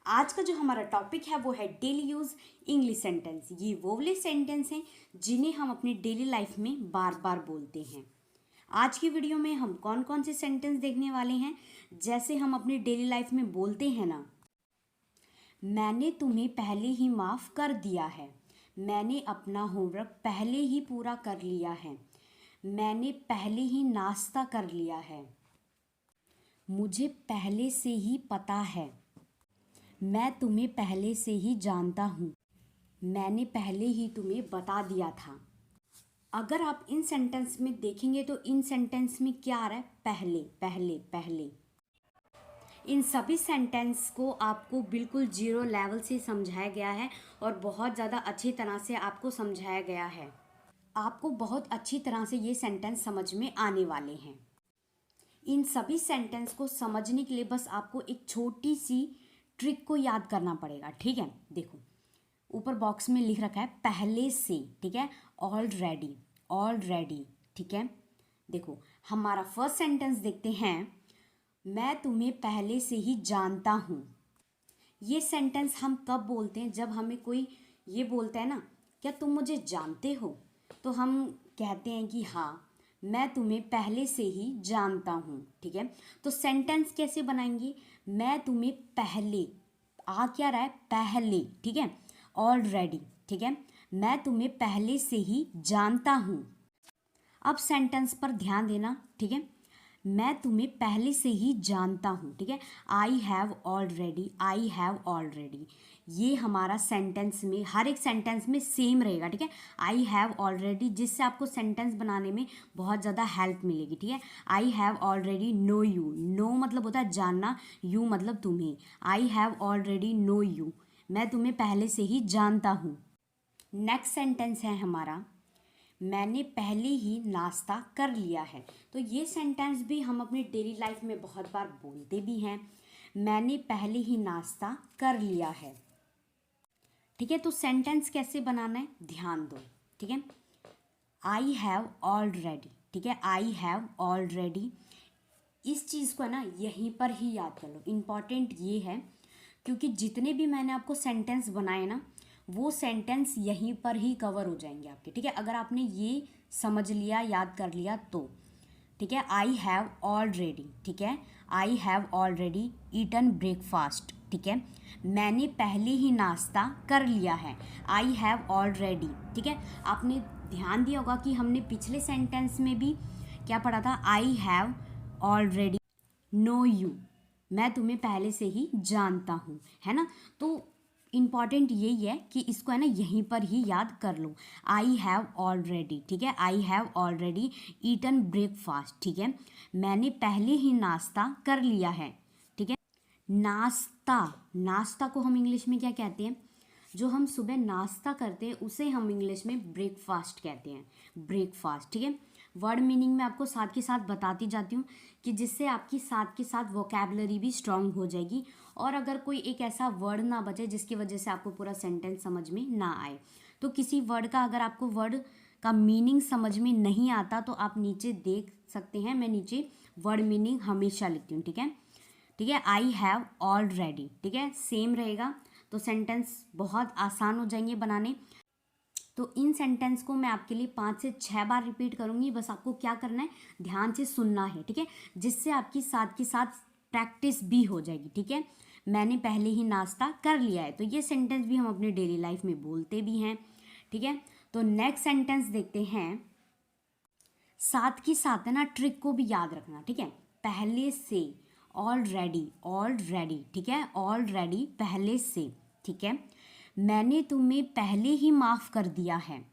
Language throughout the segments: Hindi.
आज का जो हमारा टॉपिक है वो है डेली यूज़ इंग्लिश सेंटेंस। ये वो वाले सेंटेंस हैं जिन्हें हम अपनी डेली लाइफ में बार बार बोलते हैं। आज की वीडियो में हम कौन कौन से सेंटेंस देखने वाले हैं, जैसे हम अपनी डेली लाइफ में बोलते हैं ना, मैंने तुम्हें पहले ही माफ़ कर दिया है, मैंने अपना होमवर्क पहले ही पूरा कर लिया है, मैंने पहले ही नाश्ता कर लिया है, मुझे पहले से ही पता है, मैं तुम्हें पहले से ही जानता हूँ, मैंने पहले ही तुम्हें बता दिया था। अगर आप इन सेंटेंस में देखेंगे तो इन सेंटेंस में क्या आ रहा है? पहले पहले पहले। इन सभी सेंटेंस को आपको बिल्कुल जीरो लेवल से समझाया गया है और बहुत ज़्यादा अच्छी तरह से आपको समझाया गया है। आपको बहुत अच्छी तरह से ये सेंटेंस समझ में आने वाले हैं। इन सभी सेंटेंस को समझने के लिए बस आपको एक छोटी सी ट्रिक को याद करना पड़ेगा। ठीक है, देखो ऊपर बॉक्स में लिख रखा है पहले से, ठीक है, ऑलरेडी ऑलरेडी। ठीक है, देखो हमारा फर्स्ट सेंटेंस देखते हैं, मैं तुम्हें पहले से ही जानता हूँ। ये सेंटेंस हम कब बोलते हैं? जब हमें कोई ये बोलता है ना, क्या तुम मुझे जानते हो, तो हम कहते हैं कि हाँ, मैं तुम्हें पहले से ही जानता हूँ। ठीक है, तो सेंटेंस कैसे बनाएंगे? मैं तुम्हें पहले, आ क्या रहा है? पहले। ठीक है, ऑलरेडी। ठीक है, मैं तुम्हें पहले से ही जानता हूँ। अब सेंटेंस पर ध्यान देना। ठीक है, मैं तुम्हें पहले से ही जानता हूँ। ठीक है, I have already, I have already, ये हमारा सेंटेंस में, हर एक सेंटेंस में सेम रहेगा। ठीक है, आई हैव ऑलरेडी, जिससे आपको सेंटेंस बनाने में बहुत ज़्यादा हेल्प मिलेगी। ठीक है, I have already know you, know मतलब होता है जानना, यू मतलब तुम्हें। I have already know you, मैं तुम्हें पहले से ही जानता हूँ। नेक्स्ट सेंटेंस है हमारा, मैंने पहले ही नाश्ता कर लिया है। तो ये सेंटेंस भी हम अपनी डेली लाइफ में बहुत बार बोलते भी हैं, मैंने पहले ही नाश्ता कर लिया है। ठीक है, तो सेंटेंस कैसे बनाना है, ध्यान दो। ठीक है, आई हैव ऑलरेडी, ठीक है, आई हैव ऑलरेडी, इस चीज़ को है ना यहीं पर ही याद कर लो। इम्पॉर्टेंट ये है क्योंकि जितने भी मैंने आपको सेंटेंस बनाए ना, वो सेंटेंस यहीं पर ही कवर हो जाएंगे आपके। ठीक है, अगर आपने ये समझ लिया, याद कर लिया तो। ठीक है, आई हैव ऑलरेडी, ठीक है, I have already eaten breakfast. ठीक है, मैंने पहले ही नाश्ता कर लिया है, आई हैव ऑलरेडी। ठीक है, आपने ध्यान दिया होगा कि हमने पिछले सेंटेंस में भी क्या पढ़ा था? I have already know you, मैं तुम्हें पहले से ही जानता हूँ, है ना। तो इम्पॉर्टेंट यही है कि इसको है ना यहीं पर ही याद कर लो। आई हैव ऑलरेडी, ठीक है, I have already eaten breakfast. ठीक है, मैंने पहले ही नाश्ता कर लिया है। ठीक है, नाश्ता, नाश्ता को हम इंग्लिश में क्या कहते हैं? जो हम सुबह नाश्ता करते हैं उसे हम इंग्लिश में ब्रेकफास्ट कहते हैं, ब्रेकफास्ट। ठीक है, वर्ड मीनिंग में आपको साथ के साथ बताती जाती हूँ कि जिससे आपकी साथ के साथ वोकैबलरी भी स्ट्रांग हो जाएगी, और अगर कोई एक ऐसा वर्ड ना बचे जिसकी वजह से आपको पूरा सेंटेंस समझ में ना आए, तो किसी वर्ड का अगर आपको वर्ड का मीनिंग समझ में नहीं आता तो आप नीचे देख सकते हैं, मैं नीचे वर्ड मीनिंग हमेशा लिखती हूँ। ठीक है, ठीक है, आई हैव ऑलरेडी, ठीक है, सेम रहेगा, तो सेंटेंस बहुत आसान हो जाएंगे बनाने। तो इन सेंटेंस को मैं आपके लिए 5 से 6 बार रिपीट करूंगी, बस आपको क्या करना है, ध्यान से सुनना है। ठीक है, जिससे आपकी साथ के साथ प्रैक्टिस भी हो जाएगी। ठीक है, मैंने पहले ही नाश्ता कर लिया है, तो ये सेंटेंस भी हम अपनी डेली लाइफ में बोलते भी हैं। ठीक है, तो नेक्स्ट सेंटेंस देखते हैं। साथ के साथ है ना ट्रिक को भी याद रखना। ठीक है, पहले से, ऑलरेडी, ऑलरेडी, ठीक है, ऑलरेडी, पहले से। ठीक है, मैंने तुम्हें पहले ही माफ़ कर दिया है,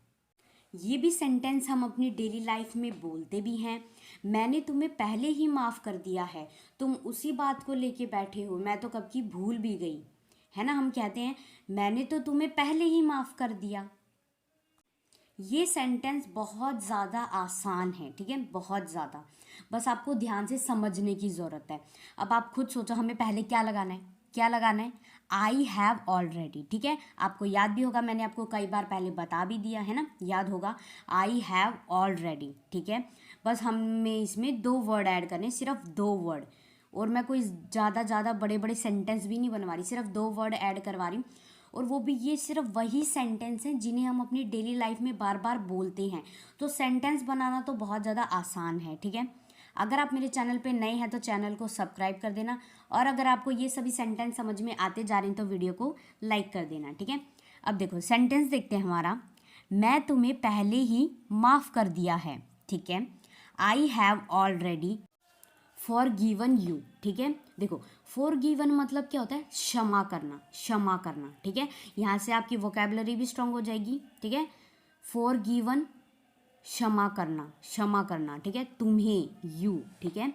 ये भी सेंटेंस हम अपनी डेली लाइफ में बोलते भी हैं। मैंने तुम्हें पहले ही माफ़ कर दिया है, तुम उसी बात को लेके बैठे हो, मैं तो कब की भूल भी गई, है ना। हम कहते हैं मैंने तो तुम्हें पहले ही माफ़ कर दिया। ये सेंटेंस बहुत ज़्यादा आसान है। ठीक है, बहुत ज़्यादा, बस आपको ध्यान से समझने की ज़रूरत है। अब आप खुद सोचो हमें पहले क्या लगाना है, क्या लगाना है? I have already. ठीक है, आपको याद भी होगा, मैंने आपको कई बार पहले बता भी दिया है ना, याद होगा, आई हैव ऑलरेडी। ठीक है, बस हमें इसमें 2 वर्ड ऐड करने, सिर्फ 2 वर्ड, और मैं कोई ज़्यादा बड़े बड़े सेंटेंस भी नहीं बनवा रही, सिर्फ 2 वर्ड ऐड करवा रही हूँ। और वो भी ये सिर्फ वही सेंटेंस हैं जिन्हें हम अपनी डेली लाइफ में बार बार बोलते हैं। तो सेंटेंस बनाना तो बहुत ज़्यादा आसान है, ठीक है। अगर आप मेरे चैनल पे नए हैं तो चैनल को सब्सक्राइब कर देना, और अगर आपको ये सभी सेंटेंस समझ में आते जा रहे हैं तो वीडियो को लाइक कर देना, ठीक है। अब देखो सेंटेंस देखते हैं हमारा। मैं तुम्हें पहले ही माफ़ कर दिया है, ठीक है। I have already forgiven you, ठीक है। देखो फॉरगिवन मतलब क्या होता है, क्षमा करना, क्षमा करना, ठीक है। यहाँ से आपकी वोकैबुलरी भी स्ट्रांग हो जाएगी, ठीक है। फॉरगिवन क्षमा करना, क्षमा करना, ठीक है। तुम्हें यू, ठीक है।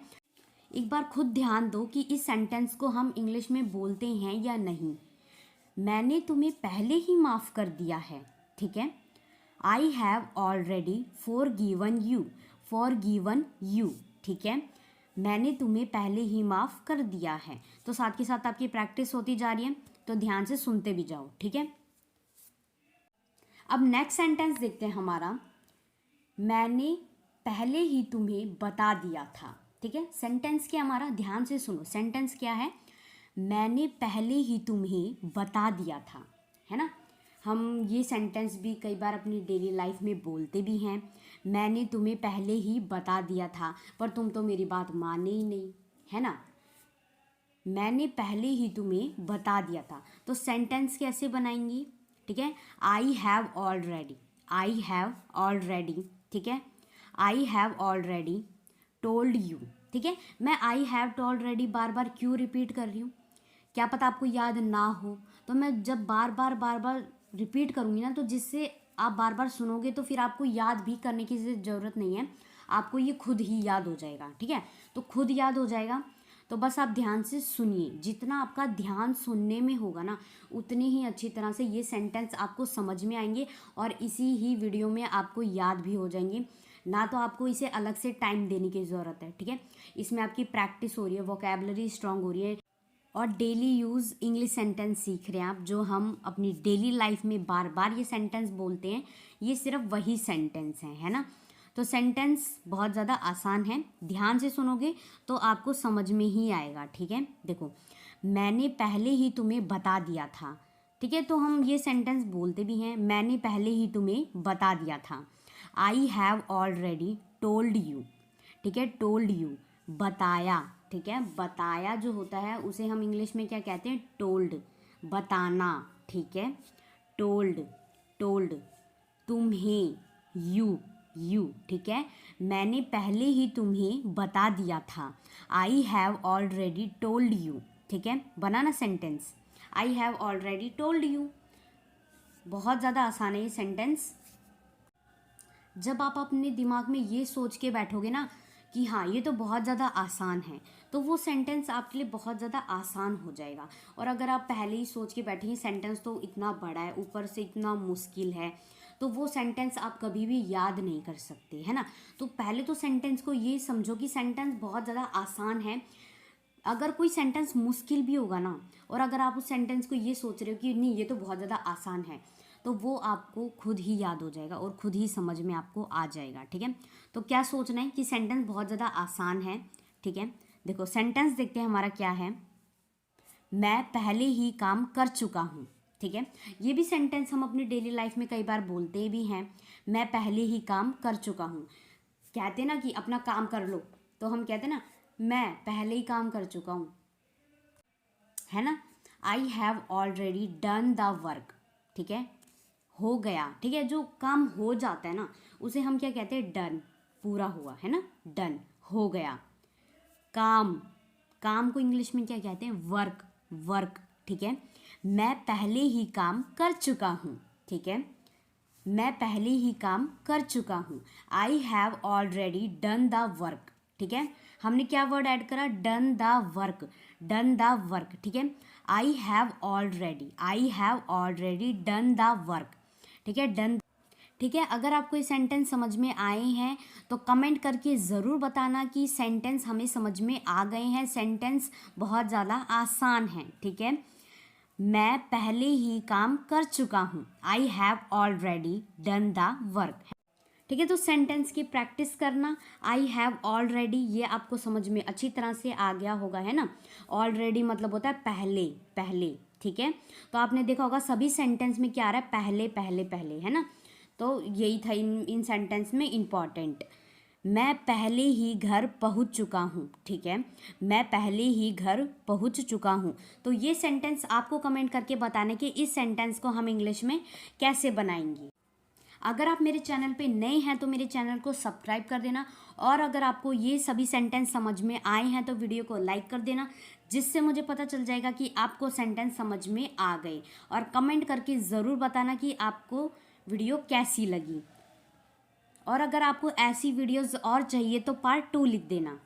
एक बार खुद ध्यान दो कि इस सेंटेंस को हम इंग्लिश में बोलते हैं या नहीं। मैंने तुम्हें पहले ही माफ़ कर दिया है, ठीक है। I have already forgiven you, forgiven you, ठीक है। मैंने तुम्हें पहले ही माफ़ कर दिया है। तो साथ के साथ आपकी प्रैक्टिस होती जा रही है, तो ध्यान से सुनते भी जाओ, ठीक है। अब नेक्स्ट सेंटेंस देखते हैं हमारा। मैंने पहले ही तुम्हें बता दिया था, ठीक है। सेंटेंस क्या हमारा, ध्यान से सुनो, सेंटेंस क्या है, मैंने पहले ही तुम्हें बता दिया था, है ना। हम ये सेंटेंस भी कई बार अपनी डेली लाइफ में बोलते भी हैं। मैंने तुम्हें पहले ही बता दिया था पर तुम तो मेरी बात माने ही नहीं, है ना। मैंने पहले ही तुम्हें बता दिया था। तो सेंटेंस कैसे बनाएंगी, ठीक है। I have already, I have already, ठीक है। I have already told you, ठीक है। मैं आई हैव ऑलरेडी बार बार क्यों रिपीट कर रही हूँ, क्या पता आपको याद ना हो। तो मैं जब बार बार रिपीट करूँगी ना, तो जिससे आप बार बार सुनोगे तो फिर आपको याद भी करने की ज़रूरत नहीं है, आपको ये खुद ही याद हो जाएगा, ठीक है। तो खुद याद हो जाएगा, तो बस आप ध्यान से सुनिए। जितना आपका ध्यान सुनने में होगा ना, उतनी ही अच्छी तरह से ये सेंटेंस आपको समझ में आएंगे और इसी ही वीडियो में आपको याद भी हो जाएंगे। ना तो आपको इसे अलग से टाइम देने की ज़रूरत है, ठीक है। इसमें आपकी प्रैक्टिस हो रही है, वोकैबुलरी स्ट्रांग हो रही है और डेली यूज़ इंग्लिश सेंटेंस सीख रहे हैं आप, जो हम अपनी डेली लाइफ में बार बार ये सेंटेंस बोलते हैं। ये सिर्फ वही सेंटेंस है ना। तो सेंटेंस बहुत ज़्यादा आसान है, ध्यान से सुनोगे तो आपको समझ में ही आएगा, ठीक है। देखो मैंने पहले ही तुम्हें बता दिया था, ठीक है। तो हम ये सेंटेंस बोलते भी हैं, मैंने पहले ही तुम्हें बता दिया था। I have already told you, ठीक है। टोल्ड यू बताया, ठीक है। बताया जो होता है उसे हम इंग्लिश में क्या कहते हैं, टोल्ड, बताना, ठीक है। टोल्ड, टोल्ड तुम्हें यू, यू, ठीक है। मैंने पहले ही तुम्हें बता दिया था। I have already told you, ठीक है। बनाना sentence, I have already told you. बहुत ज़्यादा आसान है ये सेंटेंस। जब आप अपने दिमाग में ये सोच के बैठोगे ना कि हाँ ये तो बहुत ज़्यादा आसान है, तो वो सेंटेंस आपके लिए बहुत ज़्यादा आसान हो जाएगा। और अगर आप पहले ही सोच के बैठेंगे सेंटेंस तो इतना बड़ा है, ऊपर से इतना मुश्किल है, तो वो सेंटेंस आप कभी भी याद नहीं कर सकते, है ना। तो पहले तो सेंटेंस को ये समझो कि सेंटेंस बहुत ज़्यादा आसान है। अगर कोई सेंटेंस मुश्किल भी होगा ना, और अगर आप उस सेंटेंस को ये सोच रहे हो कि नहीं ये तो बहुत ज़्यादा आसान है, तो वो आपको खुद ही याद हो जाएगा और खुद ही समझ में आपको आ जाएगा, ठीक है। तो क्या सोचना है कि सेंटेंस बहुत ज़्यादा आसान है, ठीक है। देखो सेंटेंस देखते हैं हमारा क्या है, मैं पहले ही काम कर चुका हूँ, ठीक है। ये भी सेंटेंस हम अपनी डेली लाइफ में कई बार बोलते भी हैं, मैं पहले ही काम कर चुका हूँ। कहते ना कि अपना काम कर लो, तो हम कहते ना मैं पहले ही काम कर चुका हूँ, है ना। आई have already done the work, ठीक है। हो गया, ठीक है। जो काम हो जाता है ना उसे हम क्या कहते हैं, डन, पूरा हुआ, है ना, डन, हो गया। काम, काम को इंग्लिश में क्या कहते हैं, वर्क, वर्क, ठीक है। मैं पहले ही काम कर चुका हूँ, ठीक है। मैं पहले ही काम कर चुका हूँ। आई have already done the work, ठीक है। हमने क्या वर्ड ऐड करा, done the work, done the work, ठीक है। I have already done the work, ठीक है, डन, ठीक है। अगर आपको ये सेंटेंस समझ में आए हैं तो कमेंट करके ज़रूर बताना कि सेंटेंस हमें समझ में आ गए हैं। सेंटेंस बहुत ज़्यादा आसान है, ठीक है। मैं पहले ही काम कर चुका हूँ, आई have already done the work, ठीक है। तो सेंटेंस की प्रैक्टिस करना। आई हैव ऑलरेडी, ये आपको समझ में अच्छी तरह से आ गया होगा, है ना। ऑलरेडी मतलब होता है पहले पहले, ठीक है। तो आपने देखा होगा सभी सेंटेंस में क्या आ रहा है, पहले पहले पहले, है ना। तो यही था इन सेंटेंस में इम्पॉर्टेंट। मैं पहले ही घर पहुंच चुका हूँ, ठीक है। मैं पहले ही घर पहुंच चुका हूँ। तो ये सेंटेंस आपको कमेंट करके बताने कि इस सेंटेंस को हम इंग्लिश में कैसे बनाएंगे। अगर आप मेरे चैनल पे नए हैं तो मेरे चैनल को सब्सक्राइब कर देना, और अगर आपको ये सभी सेंटेंस समझ में आए हैं तो वीडियो को लाइक कर देना, जिससे मुझे पता चल जाएगा कि आपको सेंटेंस समझ में आ गए। और कमेंट करके ज़रूर बताना कि आपको वीडियो कैसी लगी। और अगर आपको ऐसी वीडियोस और चाहिए तो पार्ट 2 लिख देना।